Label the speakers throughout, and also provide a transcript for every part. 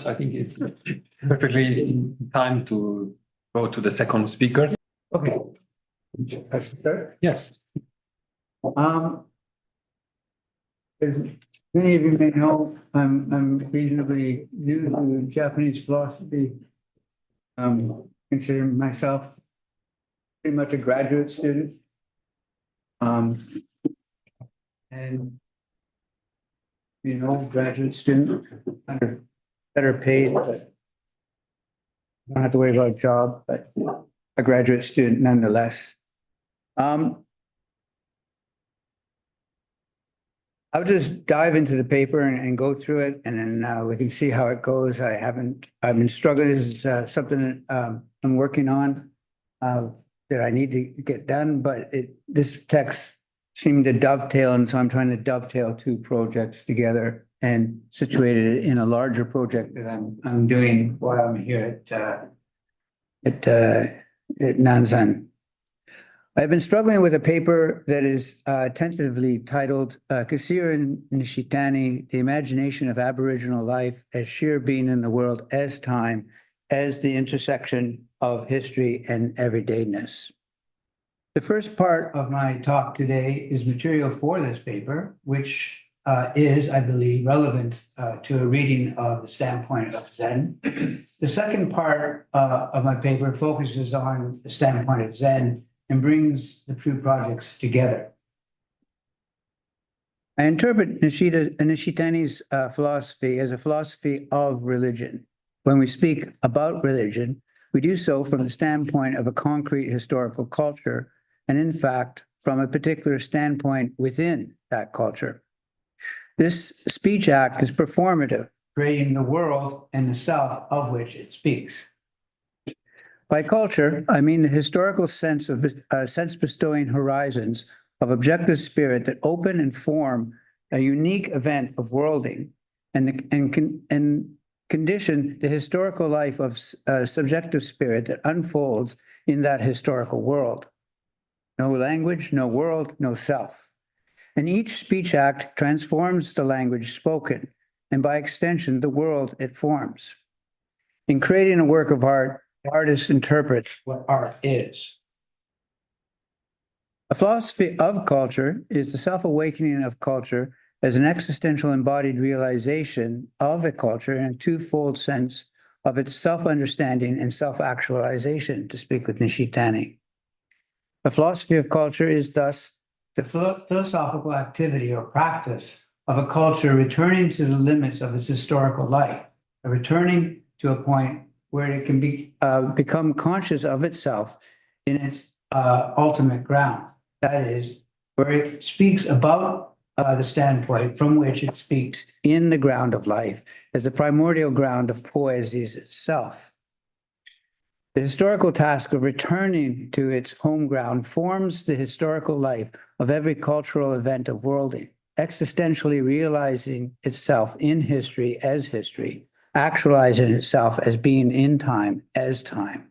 Speaker 1: I think it's perfectly in time to go to the second speaker.
Speaker 2: Okay. I should start.
Speaker 1: Yes.
Speaker 2: As many of you may know, I'm reasonably new to Japanese philosophy. Consider myself pretty much a graduate student. And graduate student, better paid, but don't have to worry about a job, but a graduate student nonetheless. I'll just dive into the paper and go through it, and then we can see how it goes. I've been struggling. This is something that I'm working on that I need to get done, but this text seemed to dovetail, and so I'm trying to dovetail two projects together and situate it in a larger project that I'm doing while I'm here at Nanzan. I've been struggling with a paper that is tentatively titled Kasir and Nishitani, The Imagination of Aboriginal Life as Sheer Being in the World as Time, as the Intersection of History and Everydayness. The first part of my talk today is material for this paper, which is, I believe, relevant to a reading of the Standpoint of Zen. The second part of my paper focuses on the Standpoint of Zen and brings the two projects together. I interpret Nishitani's philosophy as a philosophy of religion. When we speak about religion, we do so from the standpoint of a concrete historical culture, and in fact, from a particular standpoint within that culture. This speech act is performative, creating the world and the self of which it speaks. By culture, I mean the historical sense of sense-bestowing horizons of objective spirit that open and form a unique event of worlding and condition the historical life of subjective spirit that unfolds in that historical world. No language, no world, no self. And each speech act transforms the language spoken, and by extension, the world it forms. In creating a work of art, the artist interprets what art is. A philosophy of culture is the self-awakening of culture as an existential embodied realization of a culture in a twofold sense of its self-understanding and self-actualization, to speak with Nishitani. A philosophy of culture is thus the philosophical activity or practice of a culture returning to the limits of its historical life, returning to a point where it can become conscious of itself in its ultimate ground. That is, where it speaks about the standpoint from which it speaks in the ground of life as the primordial ground of poiesis itself. The historical task of returning to its home ground forms the historical life of every cultural event of worlding, existentially realizing itself in history as history, actualizing itself as being in time as time.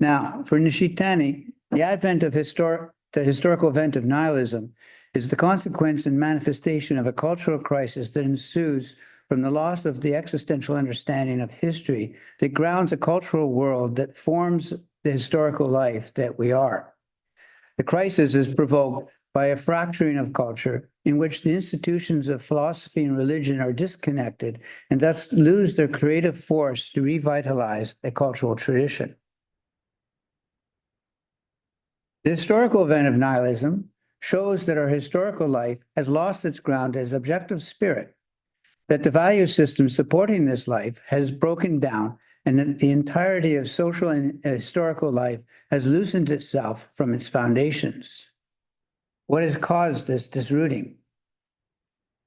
Speaker 2: Now, for Nishitani, the advent of the historical event of nihilism is the consequence and manifestation of a cultural crisis that ensues from the loss of the existential understanding of history that grounds a cultural world that forms the historical life that we are. The crisis is provoked by a fracturing of culture in which the institutions of philosophy and religion are disconnected and thus lose their creative force to revitalize a cultural tradition. The historical event of nihilism shows that our historical life has lost its ground as objective spirit, that the value system supporting this life has broken down, and that the entirety of social and historical life has loosened itself from its foundations. What has caused this disrooting?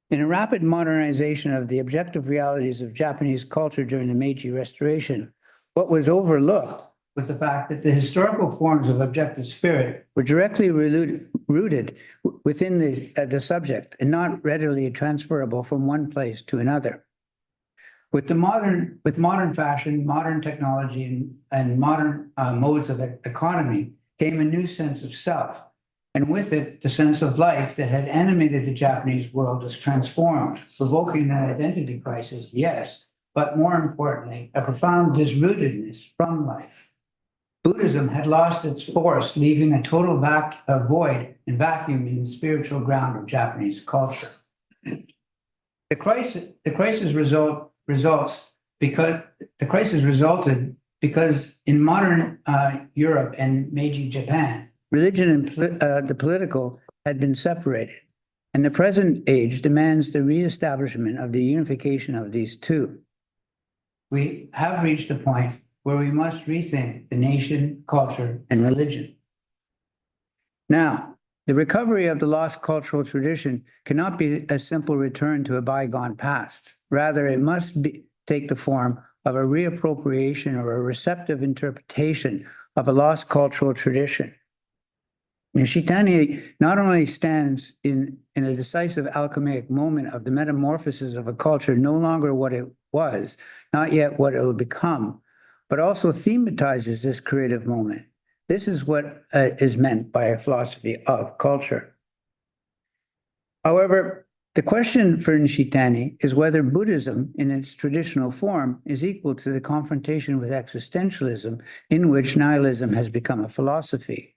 Speaker 2: In a rapid modernization of the objective realities of Japanese culture during the Meiji Restoration, what was overlooked was the fact that the historical forms of objective spirit were directly rooted within the subject and not readily transferable from one place to another. With modern fashion, modern technology, and modern modes of economy came a new sense of self. And with it, the sense of life that had animated the Japanese world was transformed, provoking an identity crisis, yes, but more importantly, a profound disrootedness from life. Buddhism had lost its force, leaving a total void and vacuum in the spiritual ground of Japanese culture. The crisis resulted because in modern Europe and Meiji Japan, religion and the political had been separated, and the present age demands the reestablishment of the unification of these two. We have reached a point where we must rethink the nation, culture, and religion. Now, the recovery of the lost cultural tradition cannot be a simple return to a bygone past. Rather, it must take the form of a reappropriation or a receptive interpretation of a lost cultural tradition. Nishitani not only stands in a decisive alchemic moment of the metamorphosis of a culture no longer what it was, not yet what it will become, but also thematizes this creative moment. This is what is meant by a philosophy of culture. However, the question for Nishitani is whether Buddhism in its traditional form is equal to the confrontation with existentialism in which nihilism has become a philosophy.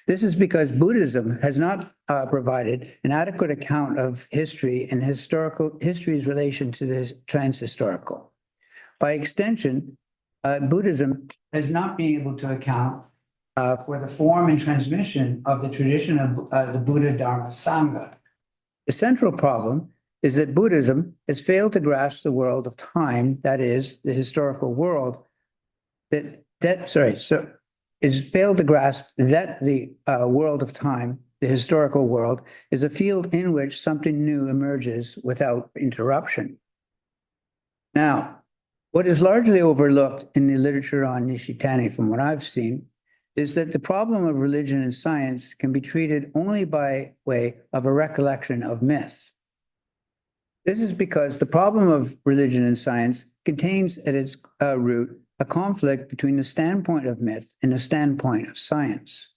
Speaker 2: This is because Buddhism has not provided an adequate account of history and history's relation to the transhistorical. By extension, Buddhism has not been able to account for the form and transmission of the tradition of the Buddha Dharma Sangha. The central problem is that Buddhism has failed to grasp the world of time, that is, the historical world, failed to grasp that the world of time, the historical world, is a field in which something new emerges without interruption. Now, what is largely overlooked in the literature on Nishitani, from what I've seen, is that the problem of religion and science can be treated only by way of a recollection of myth. This is because the problem of religion and science contains at its root a conflict between the standpoint of myth and the standpoint of science.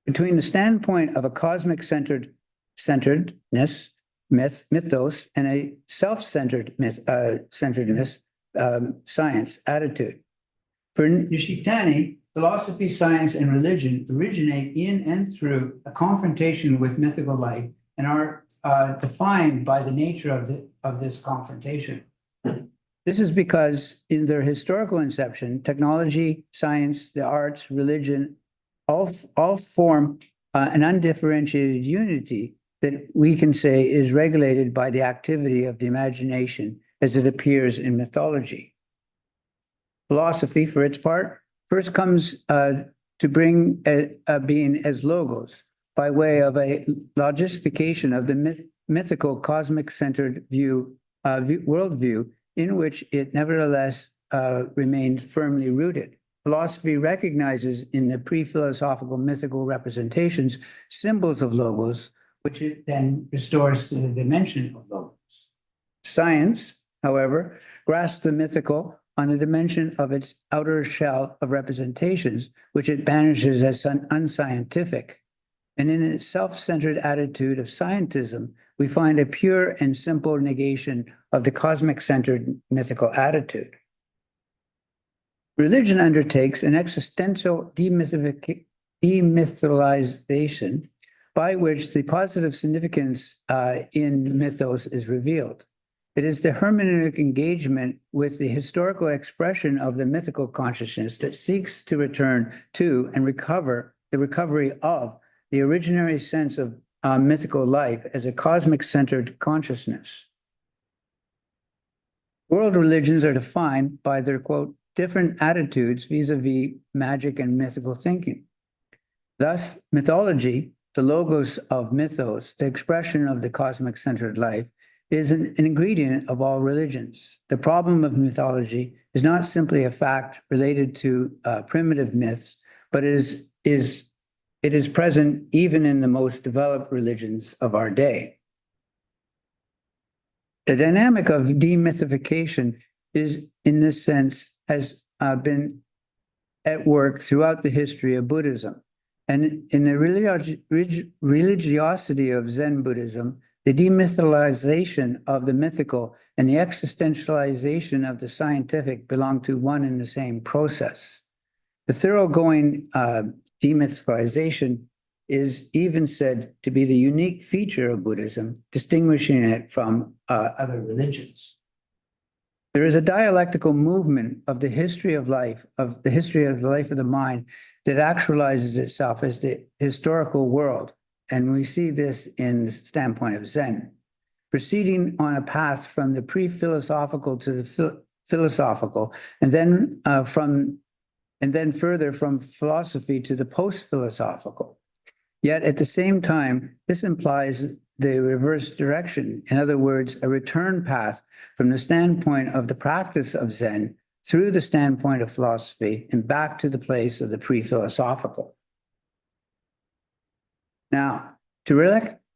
Speaker 2: Between the standpoint of a cosmic centeredness, mythos, and a self-centered centeredness, science attitude. For Nishitani, philosophy, science, and religion originate in and through a confrontation with mythical life and are defined by the nature of this confrontation. This is because in their historical inception, technology, science, the arts, religion, all form an undifferentiated unity that we can say is regulated by the activity of the imagination as it appears in mythology. Philosophy, for its part, first comes to bring a being as logos by way of a logistification of the mythical cosmic-centered worldview in which it nevertheless remains firmly rooted. Philosophy recognizes in the pre-philosophical mythical representations symbols of logos, which it then restores to the dimension of logos. Science, however, grasps the mythical on the dimension of its outer shell of representations, which it banishes as unscientific. And in its self-centered attitude of scientism, we find a pure and simple negation of the cosmic-centered mythical attitude. Religion undertakes an existential demytholization by which the positive significance in mythos is revealed. It is the hermeneutic engagement with the historical expression of the mythical consciousness that seeks to return to and recover the recovery of the originary sense of mythical life as a cosmic-centered consciousness. World religions are defined by their, quote, different attitudes vis-a-vis magic and mythical thinking. Thus, mythology, the logos of mythos, the expression of the cosmic-centered life, is an ingredient of all religions. The problem of mythology is not simply a fact related to primitive myths, but it is present even in the most developed religions of our day. The dynamic of demythification is, in this sense, has been at work throughout the history of Buddhism. And in the religiosity of Zen Buddhism, The demytholization of the mythical and the existentialization of the scientific belong to one and the same process. The thoroughgoing demytholization is even said to be the unique feature of Buddhism, distinguishing it from other religions. There is a dialectical movement of the history of life, of the history of the life of the mind, that actualizes itself as the historical world. And we see this in the Standpoint of Zen, proceeding on a path from the pre-philosophical to the philosophical, and then further from philosophy to the post-philosophical. Yet at the same time, this implies the reverse direction. In other words, a return path from the standpoint of the practice of Zen through the standpoint of philosophy and back to the place of the pre-philosophical. Now, to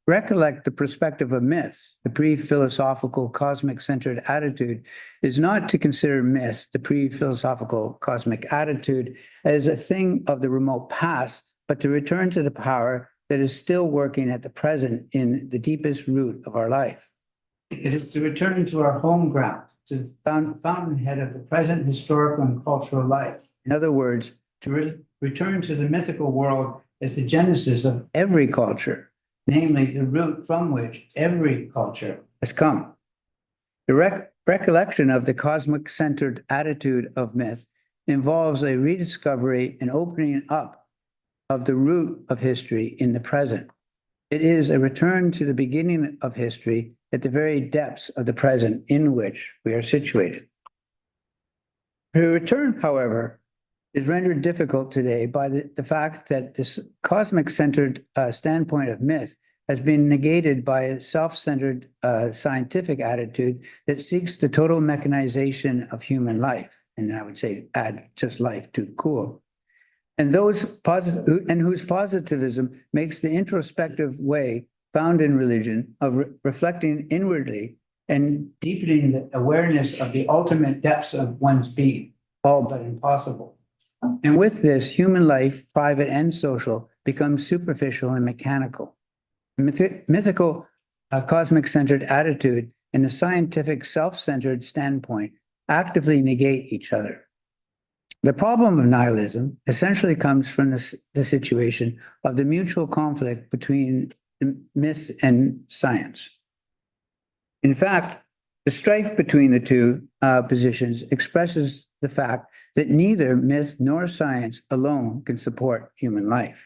Speaker 2: recollect the perspective of myth, the pre-philosophical cosmic-centered attitude, is not to consider myth, the pre-philosophical cosmic attitude, as a thing of the remote past, but to return to the power that is still working at the present in the deepest root of our life. It is to return to our home ground, to the fountainhead of the present historical and cultural life. In other words, to return to the mythical world as the genesis of every culture, namely the root from which every culture has come. The recollection of the cosmic-centered attitude of myth involves a rediscovery and opening up of the root of history in the present. It is a return to the beginning of history at the very depths of the present in which we are situated. The return, however, is rendered difficult today by the fact that this cosmic-centered standpoint of myth has been negated by a self-centered scientific attitude that seeks the total mechanization of human life. And I would say add just life too cool. And whose positivism makes the introspective way found in religion of reflecting inwardly and deepening the awareness of the ultimate depths of one's being, all but impossible. And with this, human life, private and social, becomes superficial and mechanical. The mythical cosmic-centered attitude and the scientific self-centered standpoint actively negate each other. The problem of nihilism essentially comes from the situation of the mutual conflict between myth and science. In fact, the strife between the two positions expresses the fact that neither myth nor science alone can support human life.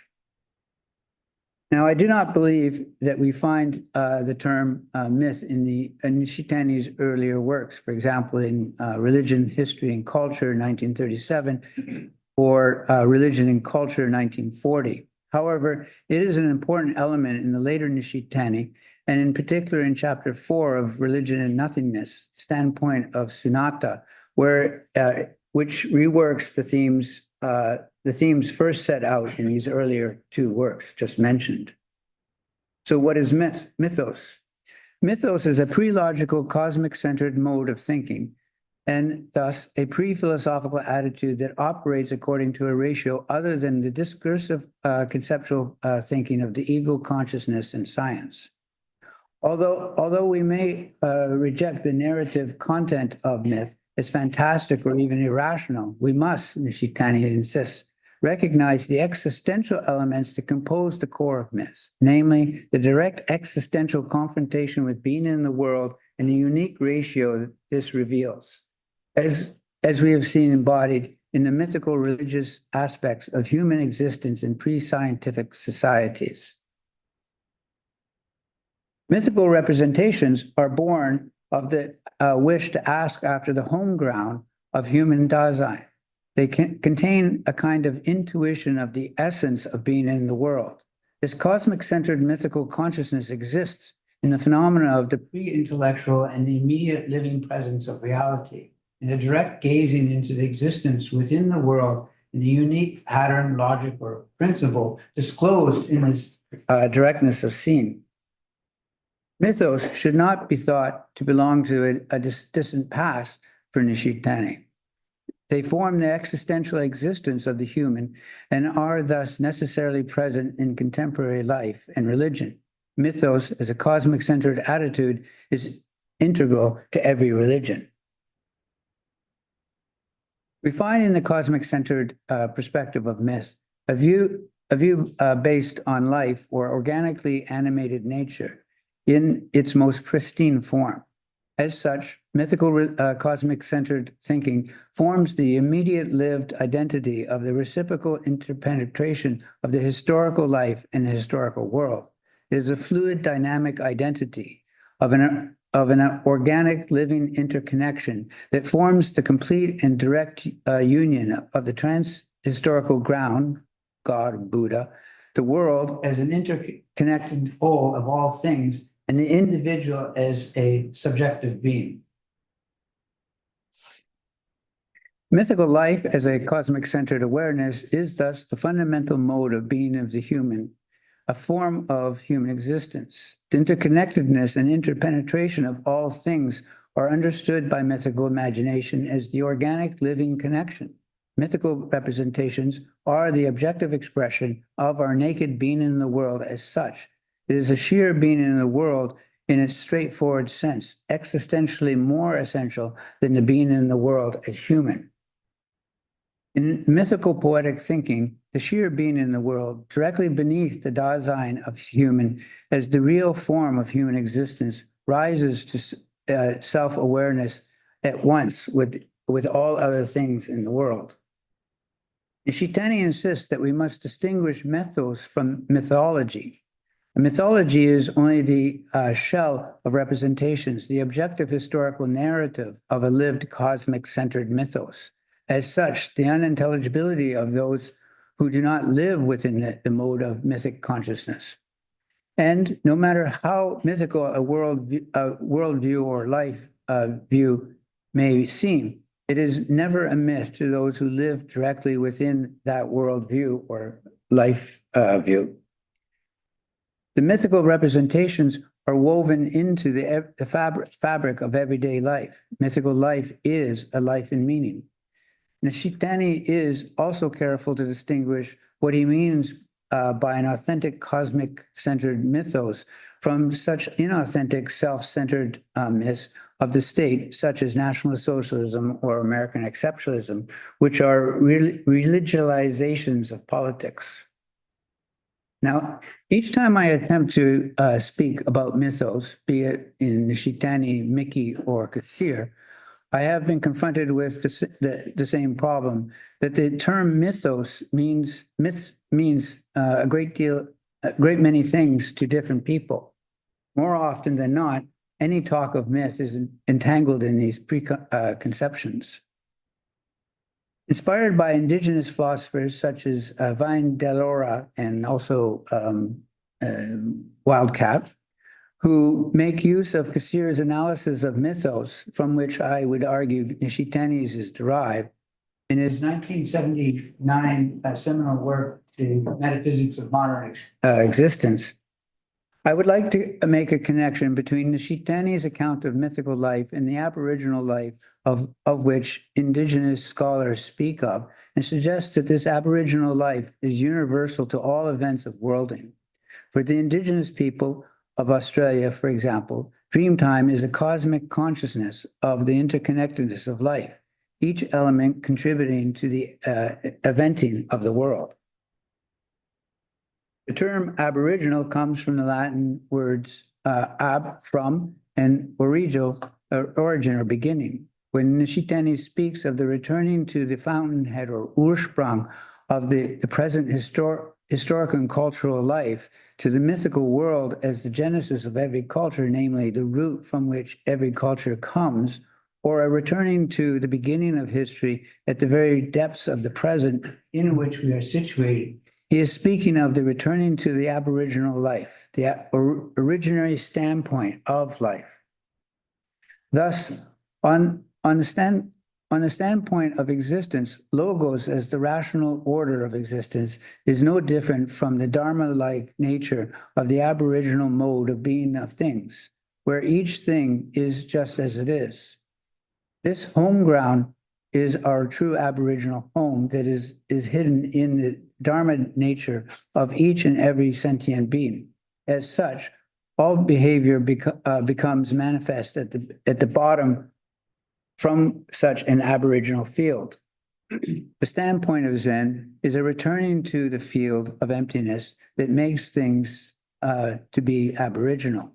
Speaker 2: Now, I do not believe that we find the term myth in Nishitani's earlier works, for example, in Religion, History, and Culture, 1937, or Religion and Culture, 1940. However, it is an important element in the later Nishitani, and in particular in Chapter 4 of Religion and Nothingness, Standpoint of Sunatta, which reworks the themes first set out in these earlier two works just mentioned. So what is myth? Mythos. Mythos is a pre-logical, cosmic-centered mode of thinking, and thus a pre-philosophical attitude that operates according to a ratio other than the discursive conceptual thinking of the ego, consciousness, and science. Although we may reject the narrative content of myth as fantastic or even irrational, we must, Nishitani insists, recognize the existential elements that compose the core of myth, namely the direct existential confrontation with being in the world and the unique ratio that this reveals, as we have seen embodied in the mythical religious aspects of human existence in pre-scientific societies. Mythical representations are born of the wish to ask after the home ground of human Dasein. They contain a kind of intuition of the essence of being in the world. This cosmic-centered mythical consciousness exists in the phenomena of the pre-intellectual and the immediate living presence of reality, in the direct gazing into the existence within the world in the unique pattern, logic, or principle disclosed in this directness of seeing. Mythos should not be thought to belong to a distant past for Nishitani. They form the existential existence of the human and are thus necessarily present in contemporary life and religion. mythos as a cosmic-centered attitude is integral to every religion. We find in the cosmic-centered perspective of myth a view based on life or organically animated nature in its most pristine form. As such, mythical cosmic-centered thinking forms the immediate lived identity of the reciprocal interpenetration of the historical life and the historical world. It is a fluid, dynamic identity of an organic living interconnection that forms the complete and direct union of the trans-historical ground, God, Buddha, the world as an interconnected whole of all things, and the individual as a subjective being. Mythical life as a cosmic-centered awareness is thus the fundamental mode of being of the human, a form of human existence. The interconnectedness and interpenetration of all things are understood by mythical imagination as the organic living connection. Mythical representations are the objective expression of our naked being in the world as such. It is a sheer being in the world in its straightforward sense, existentially more essential than the being in the world as human. In mythical poetic thinking, the sheer being in the world, directly beneath the Dasein of human as the real form of human existence, rises to self-awareness at once with all other things in the world. Nishitani insists that we must distinguish mythos from mythology. A mythology is only the shell of representations, the objective historical narrative of a lived cosmic-centered mythos. As such, the unintelligibility of those who do not live within the mode of mythic consciousness. And no matter how mythical a worldview or life view may seem, it is never a myth to those who live directly within that worldview or life view. The mythical representations are woven into the fabric of everyday life. Mythical life is a life in meaning. Nishitani is also careful to distinguish what he means by an authentic cosmic-centered mythos from such inauthentic self-centered myths of the state, such as National Socialism or American exceptionalism, which are religionizations of politics. Now, each time I attempt to speak about mythos, be it in Nishitani, Mickey, or Kassir, I have been confronted with the same problem, that the term mythos means a great many things to different people. More often than not, any talk of myth is entangled in these preconceptions. Inspired by indigenous philosophers such as Vine Delora and also Wildcat, who make use of Kassir's analysis of mythos, from which I would argue Nishitani's is derived, in his 1979 seminal work, The Metaphysics of Modern Existence. I would like to make a connection between Nishitani's account of mythical life and the Aboriginal life of which indigenous scholars speak of, and suggest that this Aboriginal life is universal to all events of worlding. For the indigenous people of Australia, for example, Dreamtime is a cosmic consciousness of the interconnectedness of life, each element contributing to the eventing of the world. The term Aboriginal comes from the Latin words ab, from, and origo, origin or beginning. When Nishitani speaks of the returning to the fountainhead or Ursprung of the present historical and cultural life, to the mythical world as the genesis of every culture, namely the root from which every culture comes, or a returning to the beginning of history at the very depths of the present in which we are situated, he is speaking of the returning to the Aboriginal life, the originary standpoint of life. Thus, on the standpoint of existence, logos as the rational order of existence is no different from the Dharma-like nature of the Aboriginal mode of being of things, where each thing is just as it is. This home ground is our true Aboriginal home that is hidden in the Dharma nature of each and every sentient being. As such, all behavior becomes manifest at the bottom from such an aboriginal field. The standpoint of Zen is a returning to the field of emptiness that makes things to be aboriginal.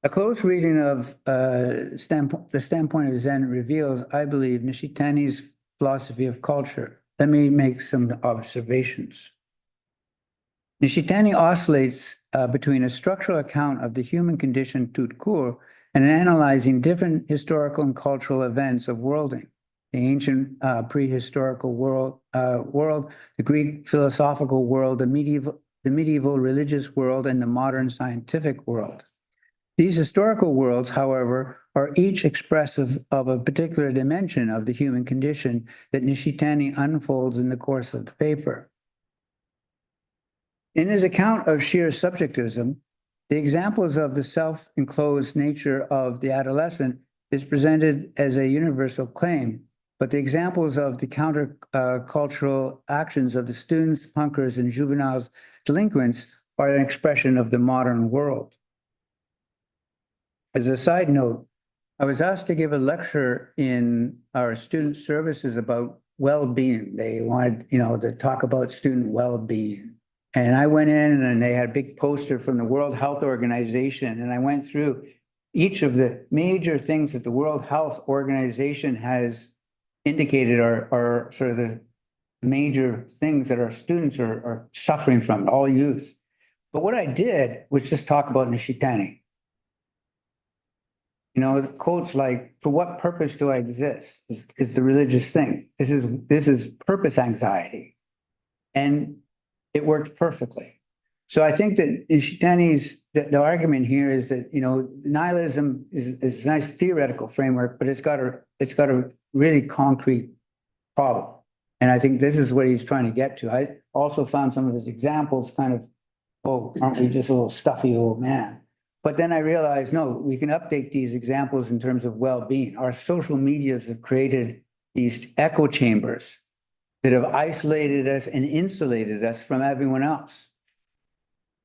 Speaker 2: A close reading of the standpoint of Zen reveals, I believe, Nishitani's philosophy of culture. Let me make some observations. Nishitani oscillates between a structural account of the human condition tout court and analyzing different historical and cultural events of worlding, the ancient prehistorical world, the Greek philosophical world, the medieval religious world, and the modern scientific world. These historical worlds, however, are each expressive of a particular dimension of the human condition that Nishitani unfolds in the course of the paper. In his account of sheer subjectivism, the examples of the self-enclosed nature of the adolescent is presented as a universal claim, but the examples of the counter-cultural actions of the students, punkers, and juvenile delinquents are an expression of the modern world. As a side note, I was asked to give a lecture in our student services about well-being. They wanted, to talk about student well-being. And I went in and they had a big poster from the World Health Organization. And I went through each of the major things that the World Health Organization has indicated are sort of the major things that our students are suffering from, all youth. But what I did was just talk about Nishitani. The quotes like, "For what purpose do I exist?" is the religious thing. This is purpose anxiety. And it worked perfectly. So I think that Nishitani's, the argument here is that, nihilism is a nice theoretical framework, but it's got a really concrete problem. And I think this is what he's trying to get to. I also found some of his examples kind of, aren't we just a little stuffy old man? But then I realized, no, we can update these examples in terms of well-being. Our social medias have created these echo chambers that have isolated us and insulated us from everyone else.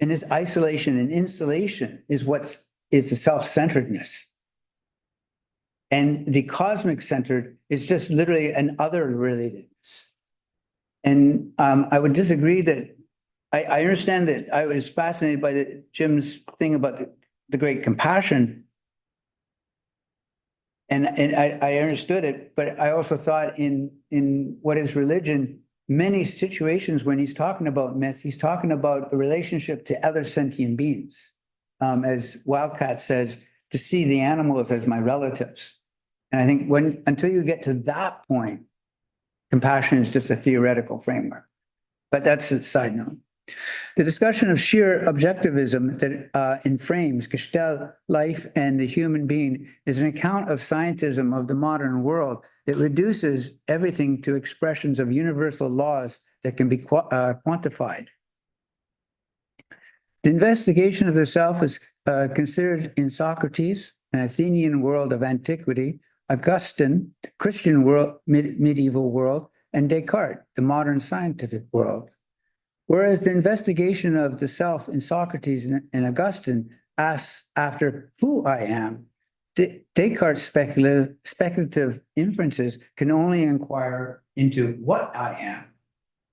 Speaker 2: And this isolation and insulation is the self-centeredness. And the cosmic centered is just literally an other relatedness. And I would disagree that I understand that I was fascinated by Jim's thing about the great compassion. And I understood it, but I also thought in what is religion, many situations when he's talking about myth, he's talking about the relationship to other sentient beings. As Wildcat says, to see the animals as my relatives. And I think until you get to that point, compassion is just a theoretical framework. But that's a side note. The discussion of sheer objectivism that inframes Gestalt life and the human being is an account of scientism of the modern world that reduces everything to expressions of universal laws that can be quantified. The investigation of the self is considered in Socrates, an Athenian world of antiquity, Augustine, the Christian world, medieval world, and Descartes, the modern scientific world. Whereas the investigation of the self in Socrates and Augustine asks after who I am, Descartes' speculative inferences can only inquire into what I am.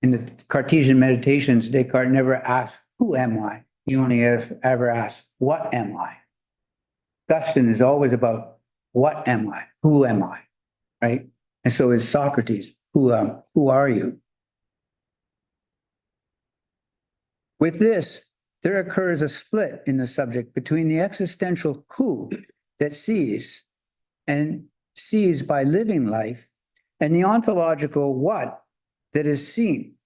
Speaker 2: In the Cartesian meditations, Descartes never asks, who am I? He only ever asks, what am I? Augustine is always about, what am I? Who am I? Right? And so is Socrates, who are you? With this, there occurs a split in the subject between the existential who that sees and sees by living life and the ontological what that is seen,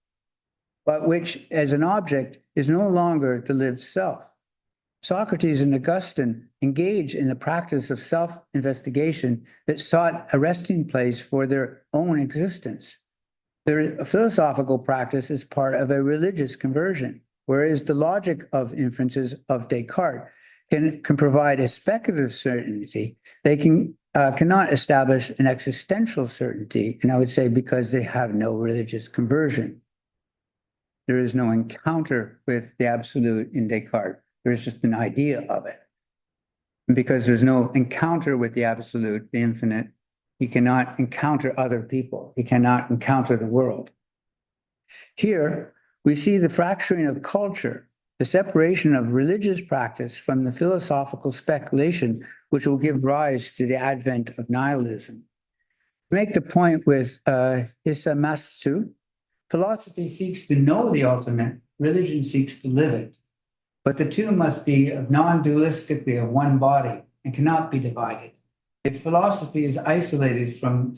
Speaker 2: but which as an object is no longer the lived self. Socrates and Augustine engage in the practice of self-investigation that sought a resting place for their own existence. Their philosophical practice is part of a religious conversion, whereas the logic of inferences of Descartes can provide a speculative certainty. They cannot establish an existential certainty, and I would say because they have no religious conversion. There is no encounter with the absolute in Descartes. There is just an idea of it. And because there's no encounter with the absolute, the infinite, he cannot encounter other people. He cannot encounter the world. Here, we see the fracturing of culture, the separation of religious practice from the philosophical speculation, which will give rise to the advent of nihilism. To make the point with Hisamatsu, philosophy seeks to know the ultimate, religion seeks to live it. But the two must be of non-dualistically of one body and cannot be divided. If philosophy is isolated from,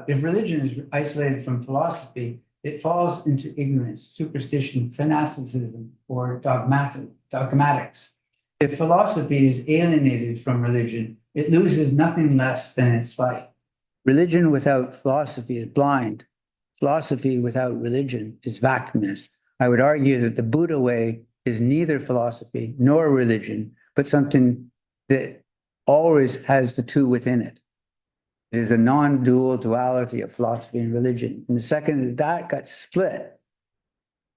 Speaker 2: if religion is isolated from philosophy, it falls into ignorance, superstition, fanaticism, or dogmatics. If philosophy is alienated from religion, it loses nothing less than its fight. Religion without philosophy is blind. Philosophy without religion is vacuumness. I would argue that the Buddha way is neither philosophy nor religion, but something that always has the two within it. It is a non-dual duality of philosophy and religion. And the second that got split,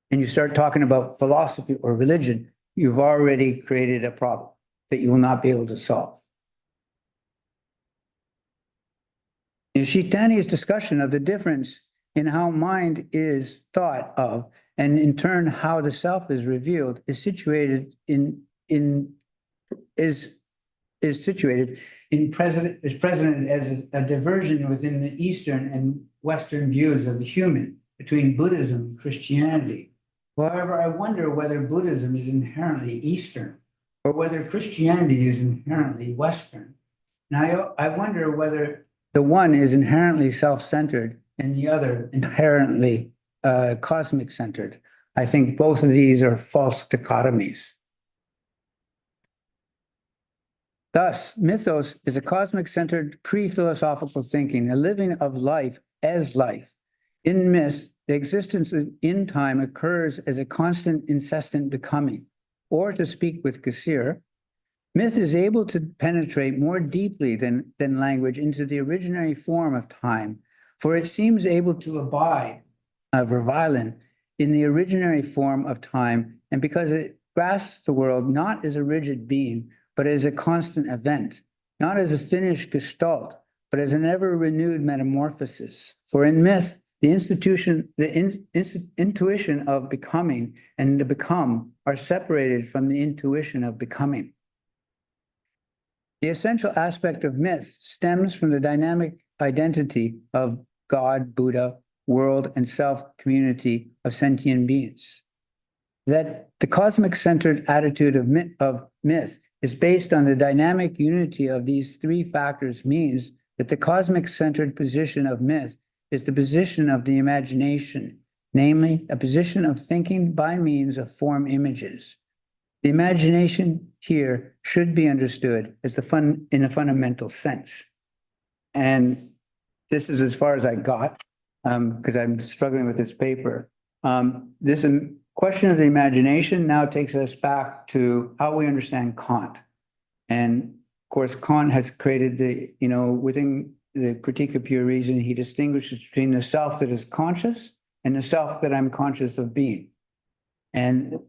Speaker 2: and you start talking about philosophy or religion, you've already created a problem that you will not be able to solve. Nishitani's discussion of the difference in how mind is thought of, and in turn how the self is revealed, is situated present as a diversion within the Eastern and Western views of the human between Buddhism and Christianity. However, I wonder whether Buddhism is inherently Eastern or whether Christianity is inherently Western. And I wonder whether the one is inherently self-centered and the other inherently cosmic-centered. I think both of these are false dichotomies. Thus, mythos is a cosmic-centered pre-philosophical thinking, a living of life as life. In myth, the existence in time occurs as a constant, incessant becoming. Or to speak with Kassir, myth is able to penetrate more deeply than language into the originary form of time, for it seems able to abide, verweilen, in the originary form of time, and because it grasps the world not as a rigid being, but as a constant event, not as a finished gestalt, but as an ever-renewed metamorphosis. For in myth, the intuition of becoming and the become are separated from the intuition of becoming. The essential aspect of myth stems from the dynamic identity of God, Buddha, world, and self-community of sentient beings. That the cosmic-centered attitude of myth is based on the dynamic unity of these three factors means that the cosmic-centered position of myth is the position of the imagination, namely a position of thinking by means of form images. The imagination here should be understood as in a fundamental sense. And this is as far as I got, because I'm struggling with this paper. This question of the imagination now takes us back to how we understand Kant. And of course, Kant has created within the Critique of Pure Reason, he distinguishes between the self that is conscious and the self that I'm conscious of being. And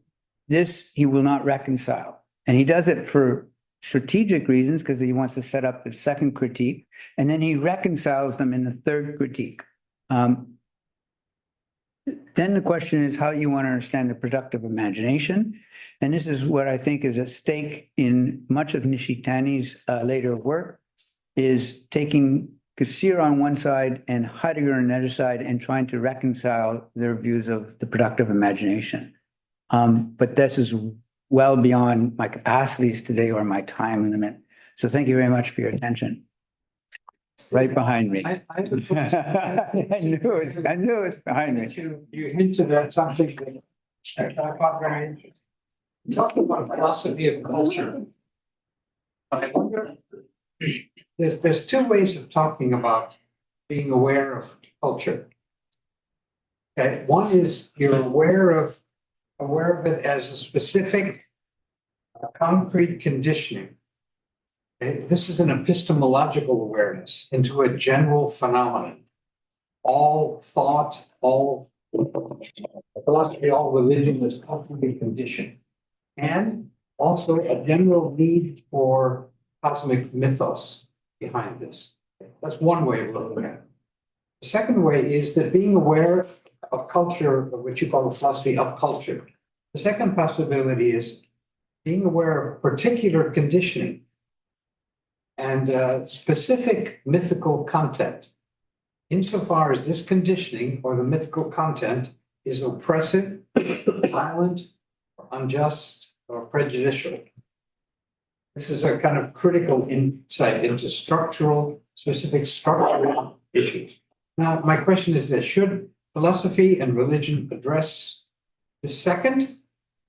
Speaker 2: this he will not reconcile. And he does it for strategic reasons because he wants to set up the second critique. And then he reconciles them in the third critique. Then the question is how you want to understand the productive imagination. And this is what I think is at stake in much of Nishitani's later work, is taking Kassir on one side and Heidegger on the other side and trying to reconcile their views of the productive imagination. But this is well beyond my capacities today or my time limit. So thank you very much for your attention. Right behind me. I knew it's behind me.
Speaker 3: You hinted at something that I thought very interesting. You talked about philosophy of culture. I wonder, there's two ways of talking about being aware of culture. Okay. One is you're aware of it as a specific concrete conditioning. Okay. This is an epistemological awareness into a general phenomenon. All thought, all philosophy of all religion is culturally conditioned. And also a general need for cosmic mythos behind this. That's one way of looking at it. The second way is that being aware of culture, what you call the philosophy of culture. The second possibility is being aware of particular conditioning and specific mythical content, insofar as this conditioning or the mythical content is oppressive, violent, unjust, or prejudicial. This is a kind of critical insight into specific structural issues. Now, my question is this: should philosophy and religion address the second,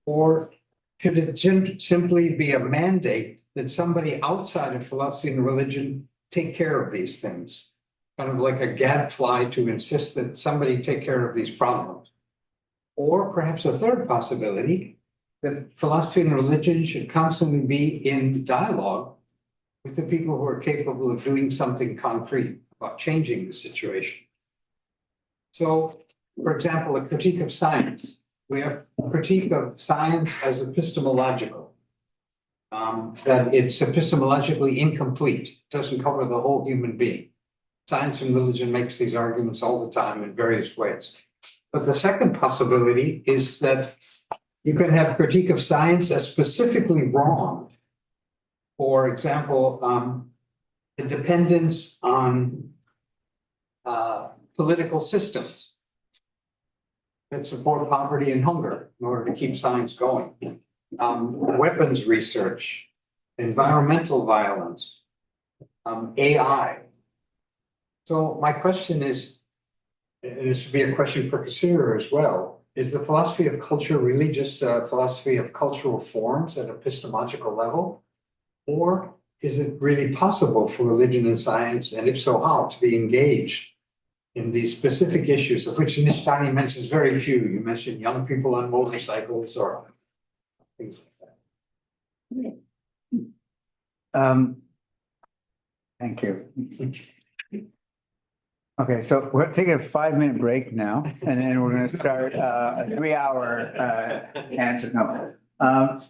Speaker 3: or should it simply be a mandate that somebody outside of philosophy and religion take care of these things? Kind of like a gadfly to insist that somebody take care of these problems. Or perhaps a third possibility, that philosophy and religion should constantly be in dialogue with the people who are capable of doing something concrete about changing the situation. So, for example, a critique of science. We have a critique of science as epistemological, that it's epistemologically incomplete, doesn't cover the whole human being. Science and religion makes these arguments all the time in various ways. But the second possibility is that you can have critique of science as specifically wrong. For example, the dependence on political systems that support poverty and hunger in order to keep science going. Weapons research, environmental violence, AI. So my question is, and this would be a question for Kassir as well, is the philosophy of culture really just a philosophy of cultural forms at epistemological level? Or is it really possible for religion and science, and if so, how, to be engaged in these specific issues, of which Nishitani mentions very few? You mentioned young people on motorcycles or things like that.
Speaker 2: Thank you. Okay, so we're taking a 5-minute break now, and then we're going to start a 3-hour answer. No.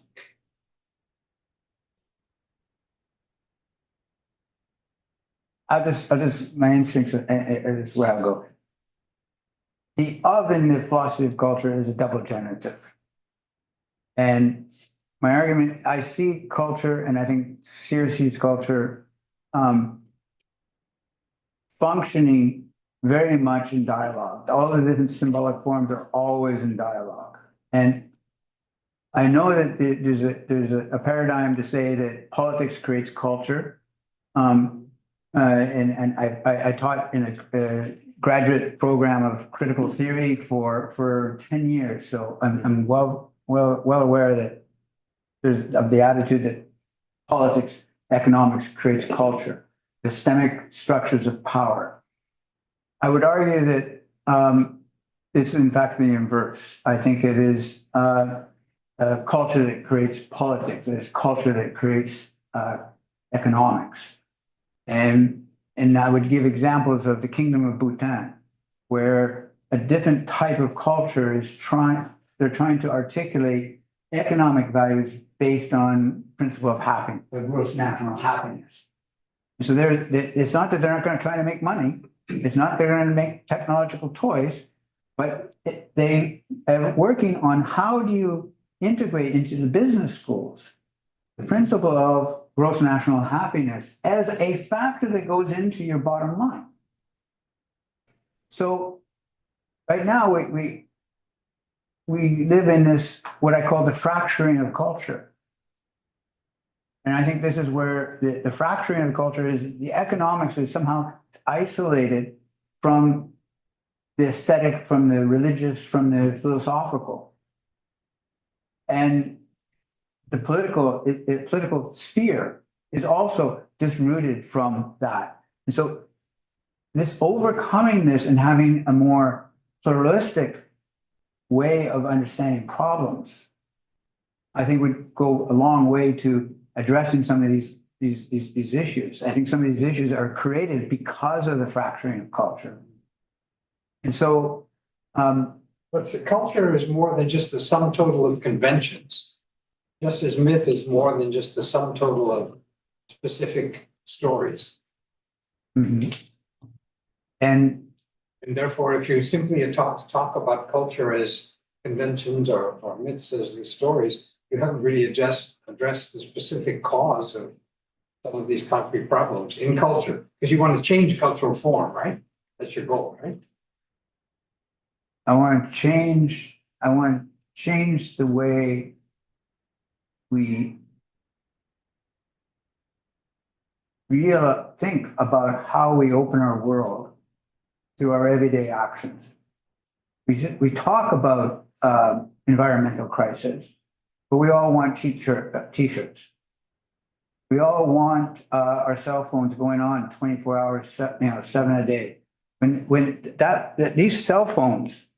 Speaker 2: My instincts is where I'll go. The of in the philosophy of culture is a double genitive. And my argument, I see culture, and I think Seer sees culture functioning very much in dialogue. All the different symbolic forms are always in dialogue. And I know that there's a paradigm to say that politics creates culture. And I taught in a graduate program of critical theory for 10 years. So I'm well aware that there's of the attitude that politics, economics creates culture, systemic structures of power. I would argue that it's in fact the inverse. I think it is a culture that creates politics. It's culture that creates economics. And I would give examples of the Kingdom of Bhutan, where a different type of culture is they're trying to articulate economic values based on principle of happiness, the gross national happiness. So it's not that they're not going to try to make money. It's not they're going to make technological toys, but they are working on how do you integrate into the business schools the principle of gross national happiness as a factor that goes into your bottom line. So right now we live in this, what I call the fracturing of culture. And I think this is where the fracturing of culture is, the economics is somehow isolated from the aesthetic, from the religious, from the philosophical. And the political sphere is also disrooted from that. And so this overcoming this and having a more pluralistic way of understanding problems, I think would go a long way to addressing some of these issues. I think some of these issues are created because of the fracturing of culture. And so
Speaker 3: But the culture is more than just the sum total of conventions. Just as myth is more than just the sum total of specific stories.
Speaker 2: Mhm. And
Speaker 3: And therefore, if you simply talk about culture as conventions or myths as the stories, you haven't really addressed the specific cause of some of these concrete problems in culture, because you want to change cultural form, right? That's your goal, right?
Speaker 2: I want to change the way we think about how we open our world through our everyday actions. We talk about environmental crisis, but we all want t-shirts. We all want our cell phones going on 24 hours, 7 a day. When these cell phones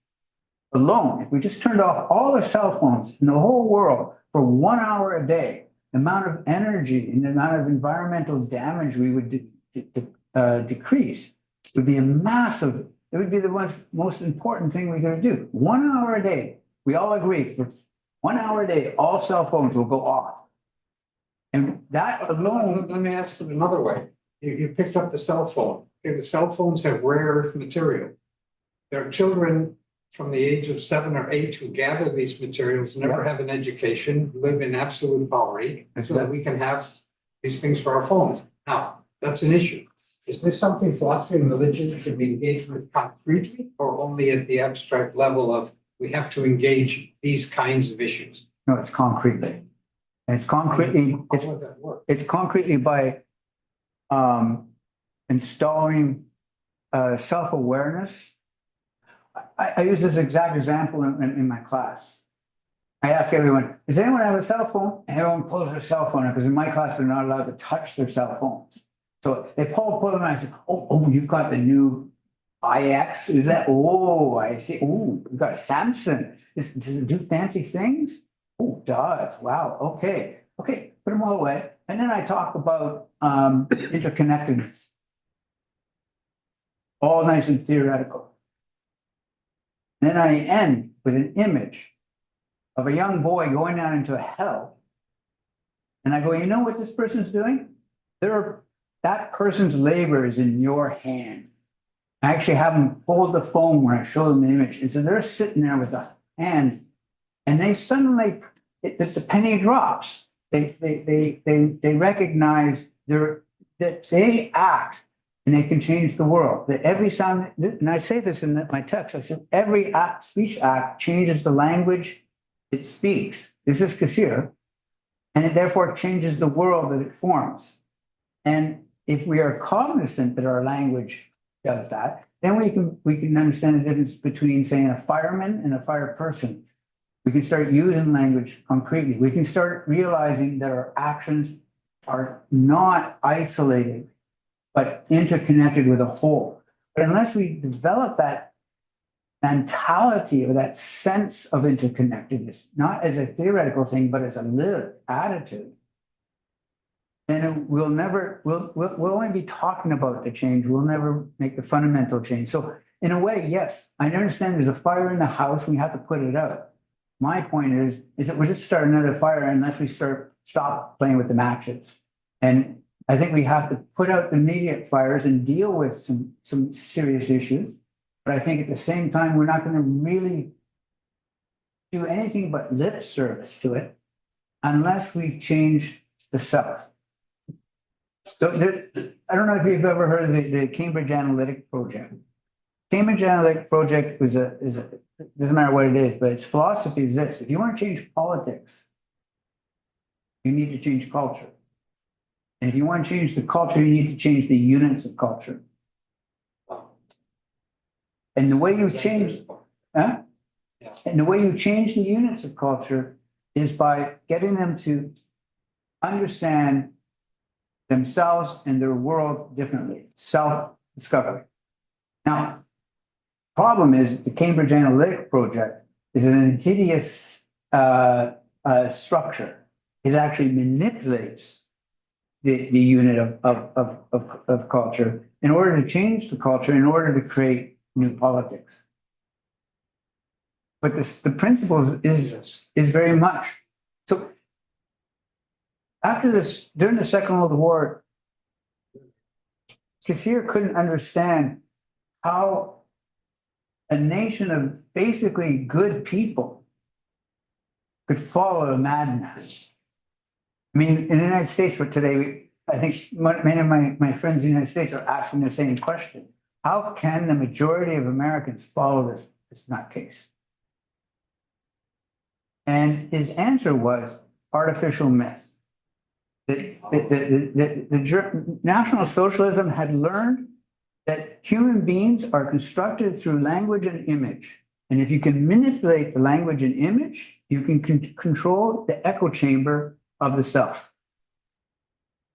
Speaker 2: alone, if we just turned off all the cell phones in the whole world for 1 hour a day, the amount of energy and the amount of environmental damage we would decrease would be it would be the most important thing we could do. 1 hour a day, we all agree, for 1 hour a day, all cell phones will go off. And that alone.
Speaker 3: Let me ask it another way. You picked up the cell phone. Okay, the cell phones have rare earth material. There are children from the age of 7 or 8 who gather these materials, never have an education, live in absolute poverty, so that we can have these things for our phones. Now, that's an issue. Is this something philosophy and religion should be engaged with concretely, or only at the abstract level of we have to engage these kinds of issues?
Speaker 2: No, it's concretely. And it's concretely,
Speaker 3: How would that work?
Speaker 2: it's concretely by installing self-awareness. I use this exact example in my class. I ask everyone, does anyone have a cell phone? And everyone pulls their cell phone out, because in my class, they're not allowed to touch their cell phones. So they pull them out and I say, oh, you've got the new IX? Is that, oh, I see. Oh, you've got a Samsung. Does it do fancy things? Oh, it does. Wow. Okay. Okay. Put them all away. And then I talk about interconnectedness. All nice and theoretical. And then I end with an image of a young boy going down into a hell. And I go, you know what this person's doing? That person's labor is in your hand. I actually have them hold the phone when I show them the image. And so they're sitting there with a hand, and they suddenly, the penny drops. They recognize that they act and they can change the world. That every sound, and I say this in my text, I said, every speech act changes the language it speaks. This is Kasir. And it therefore changes the world that it forms. And if we are cognizant that our language does that, then we can understand the difference between, saying, a fireman and a fire person. We can start using language concretely. We can start realizing that our actions are not isolated, but interconnected with a whole. But unless we develop that mentality or that sense of interconnectedness, not as a theoretical thing, but as a lived attitude, then we'll only be talking about the change. We'll never make the fundamental change. So in a way, yes, I understand there's a fire in the house, we have to put it out. My point is that we'll just start another fire unless we stop playing with the matches. And I think we have to put out immediate fires and deal with some serious issues. But I think at the same time, we're not going to really do anything but lip service to it unless we change the self. So I don't know if you've ever heard of the Cambridge Analytic Project. Cambridge Analytic Project doesn't matter what it is, but its philosophy is this: if you want to change politics, you need to change culture. And if you want to change the culture, you need to change the units of culture. And the way you change, And the way you change the units of culture is by getting them to understand themselves and their world differently, self-discovery. Now, problem is the Cambridge Analytic Project is an insidious structure. It actually manipulates the unit of culture in order to change the culture, in order to create new politics. but the principles is very much. So after this, during the Second World War, Kassir couldn't understand how a nation of basically good people could follow a madman. I mean, in the United States for today, I think many of my friends in the United States are asking the same question. How can the majority of Americans follow this nutcase? And his answer was artificial myth. National Socialism had learned that human beings are constructed through language and image. And if you can manipulate the language and image, you can control the echo chamber of the self.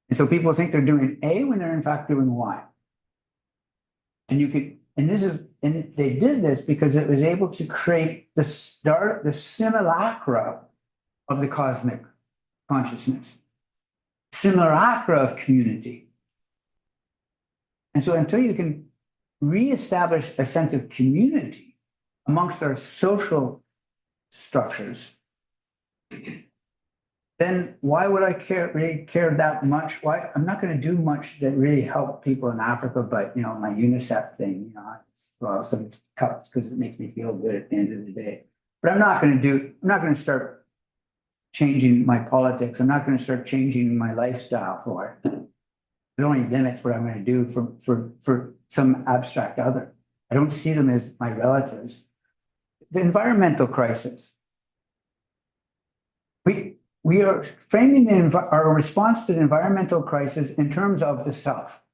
Speaker 2: And so people think they're doing A when they're in fact doing Y. And they did this because it was able to create the simulacra of the cosmic consciousness, simulacra of community. And so until you can reestablish a sense of community amongst our social structures, then why would I really care that much? Why I'm not going to do much that really help people in Africa, but my UNICEF thing, well, some cups because it makes me feel good at the end of the day. But I'm not going to start changing my politics. I'm not going to start changing my lifestyle for it. It only limits what I'm going to do for some abstract other. I don't see them as my relatives. The environmental crisis. We are framing our response to the environmental crisis in terms of the self.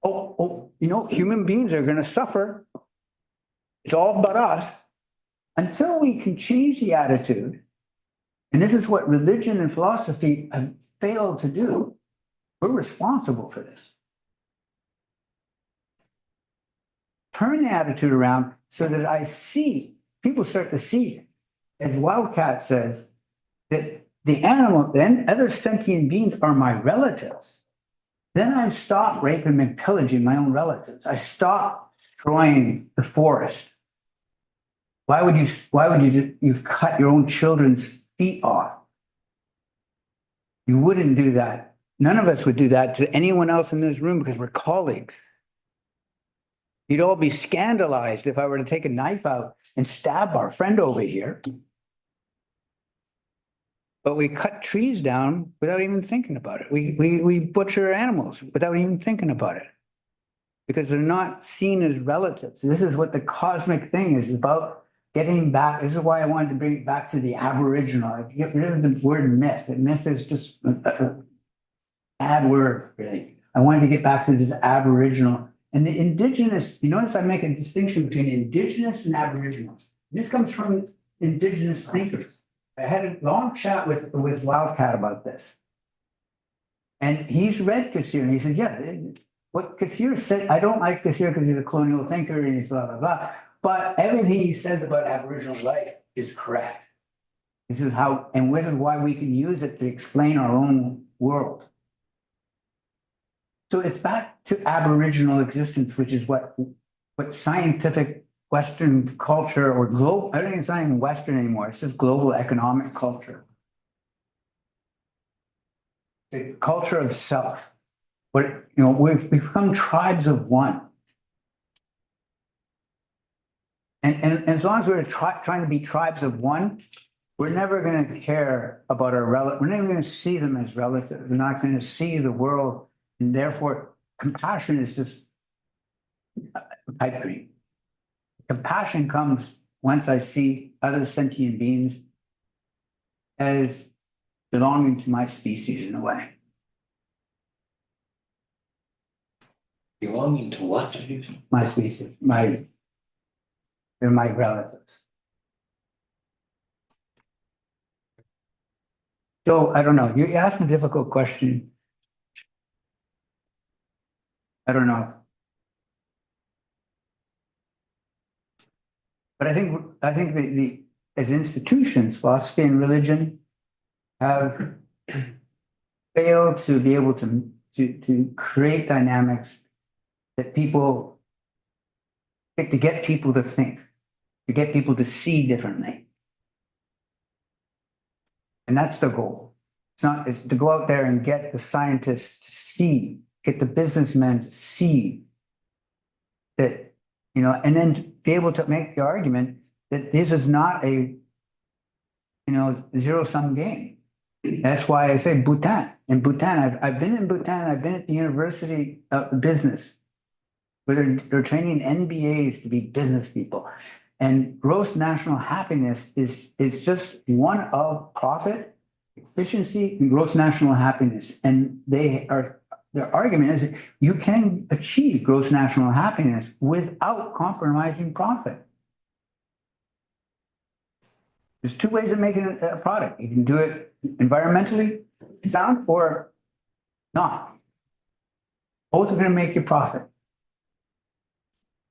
Speaker 2: Human beings are going to suffer. It's all about us. Until we can change the attitude, and this is what religion and philosophy have failed to do, we're responsible for this. Turn the attitude around so that people start to see, as Wildcat says, that the animal, then other sentient beings are my relatives. Then I stop raping and pillaging my own relatives. I stop destroying the forest. Why would you've cut your own children's feet off? You wouldn't do that. None of us would do that to anyone else in this room because we're colleagues. You'd all be scandalized if I were to take a knife out and stab our friend over here. But we cut trees down without even thinking about it. We butcher animals without even thinking about it because they're not seen as relatives. This is what the cosmic thing is about, getting back. This is why I wanted to bring it back to the Aboriginal. Get rid of the word myth. And myth is just a bad word, really. I wanted to get back to this Aboriginal. And the Indigenous, you notice I make a distinction between Indigenous and Aboriginal. This comes from Indigenous thinkers. I had a long chat with Wildcat about this. And he's read Kassir and he says, yeah, what Kassir said, I don't like Kassir because he's a colonial thinker and he's blah, blah, blah. But everything he says about Aboriginal life is correct. This is how, and this is why we can use it to explain our own world. So it's back to Aboriginal existence, which is what scientific Western culture or global, I don't even say Western anymore, it's just global economic culture. The culture of self. But we've become tribes of one. And as long as we're trying to be tribes of one, we're never going to care about our relatives. We're never going to see them as relatives. We're not going to see the world. And therefore, compassion is just a pipe dream. Compassion comes once I see other sentient beings as belonging to my species in a way.
Speaker 4: Belonging to what?
Speaker 2: My species, they're my relatives. So I don't know. You asked a difficult question. I don't know. But I think the as institutions, philosophy and religion have failed to be able to create dynamics that to get people to think. to get people to see differently. And that's the goal. It's to go out there and get the scientists to see, get the businessmen to see that, and then to be able to make the argument that this is not a, zero-sum game. That's why I say Bhutan. In Bhutan, I've been in Bhutan, I've been at the University of Business, where they're training MBAs to be business people. And gross national happiness is just one of profit, efficiency, and gross national happiness. And their argument is that you can achieve gross national happiness without compromising profit. There's two ways of making a product. You can do it environmentally sound or not. Both are going to make you profit.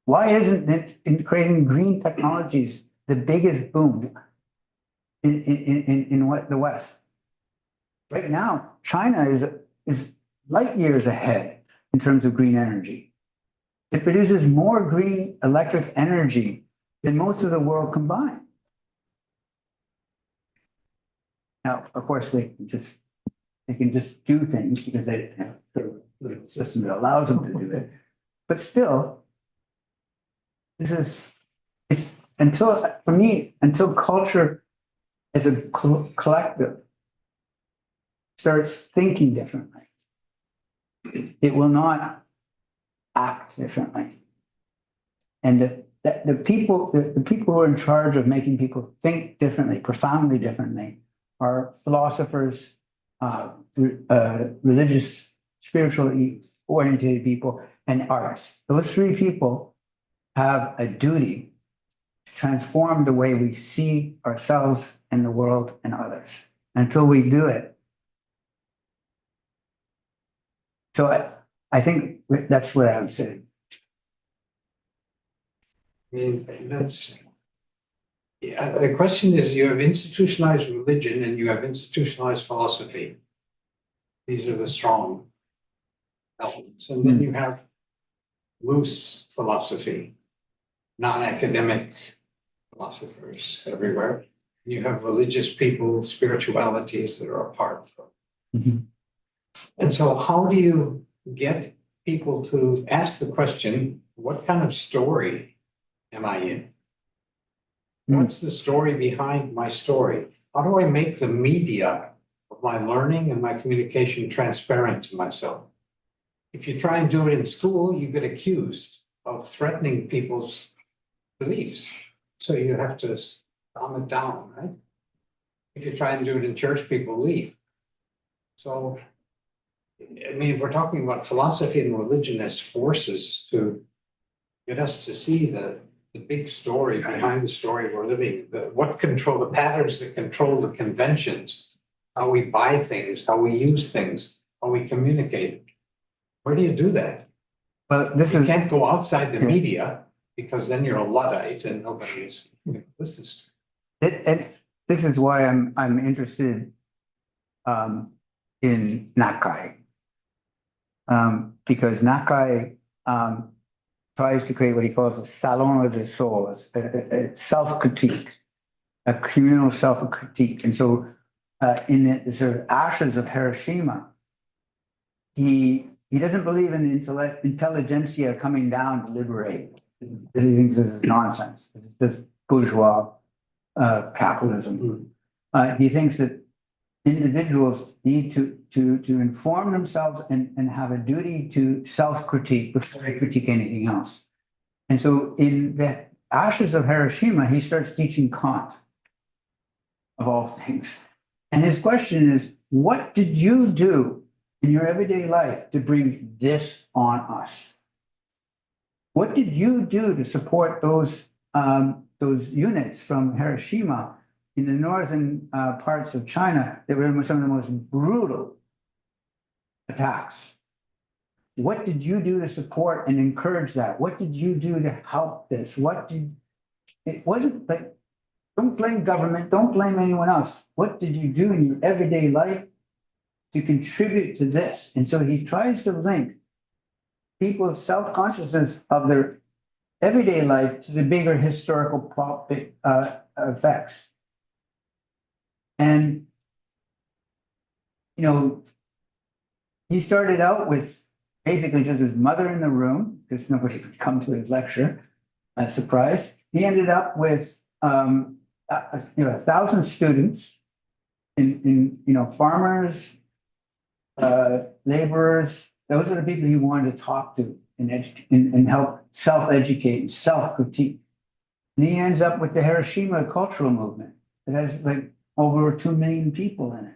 Speaker 2: Why isn't it in creating green technologies the biggest boom in the West? Right now, China is light years ahead in terms of green energy. It produces more green electric energy than most of the world combined. Now, of course, they can just do things because they have a system that allows them to do it. But still, it's until culture as a collective starts thinking differently, it will not act differently. And the people who are in charge of making people think differently, profoundly differently, are philosophers, religious, spiritually oriented people, and artists. Those three people have a duty to transform the way we see ourselves and the world and others. Until we do it. So I think that's what I would say.
Speaker 3: I mean, the question is, you have institutionalized religion and you have institutionalized philosophy. These are the strong elements. And then you have loose philosophy, non-academic philosophers everywhere. You have religious people, spiritualities that are apart from.
Speaker 2: Mm-hmm.
Speaker 3: And so how do you get people to ask the question, what kind of story am I in? What's the story behind my story? How do I make the media of my learning and my communication transparent to myself? If you try and do it in school, you get accused of threatening people's beliefs. So you have to calm it down, right? If you try and do it in church, people leave. So, I mean, if we're talking about philosophy and religion as forces to get us to see the big story behind the story we're living, what control the patterns that control the conventions, how we buy things, how we use things, how we communicate. Where do you do that?
Speaker 2: Well,
Speaker 3: You can't go outside the media because then you're a Luddite and nobody is listens to
Speaker 2: it. This is why I'm interested in Nakai. Because Nakai tries to create what he calls a salon de soul, a self-critique, a communal self-critique. And so in the sort of ashes of Hiroshima, he doesn't believe in the intelligentsia coming down to liberate. He thinks this is nonsense. This is bourgeois capitalism. He thinks that individuals need to inform themselves and have a duty to self-critique before they critique anything else. And so in the ashes of Hiroshima, he starts teaching Kant, of all things. And his question is, what did you do in your everyday life to bring this on us? What did you do to support those units from Hiroshima in the northern parts of China that were some of the most brutal attacks? What did you do to support and encourage that? What did you do to help this? It wasn't like, don't blame government, don't blame anyone else. What did you do in your everyday life to contribute to this? And so he tries to link people's self-consciousness of their everyday life to the bigger historical effects. And, you know, he started out with basically just his mother in the room, because nobody could come to his lecture. Surprise. He ended up with, 1,000 students in farmers, laborers. Those are the people he wanted to talk to and help self-educate and self-critique. And he ends up with the Hiroshima cultural movement that has like over 2 million people in it.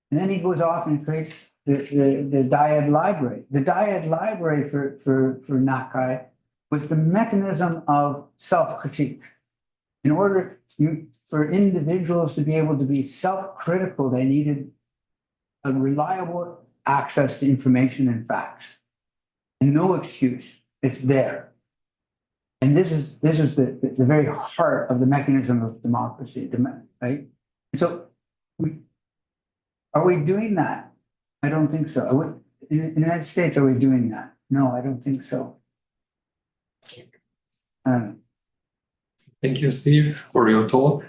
Speaker 2: And then he goes off and creates the Dyad Library. The Dyad Library for Nakai was the mechanism of self-critique. In order for individuals to be able to be self-critical, they needed a reliable access to information and facts. And no excuse. It's there. And this is the very heart of the mechanism of democracy, right? And so are we doing that? I don't think so. In the United States, are we doing that? No, I don't think so.
Speaker 1: Thank you, Steve, for your talk.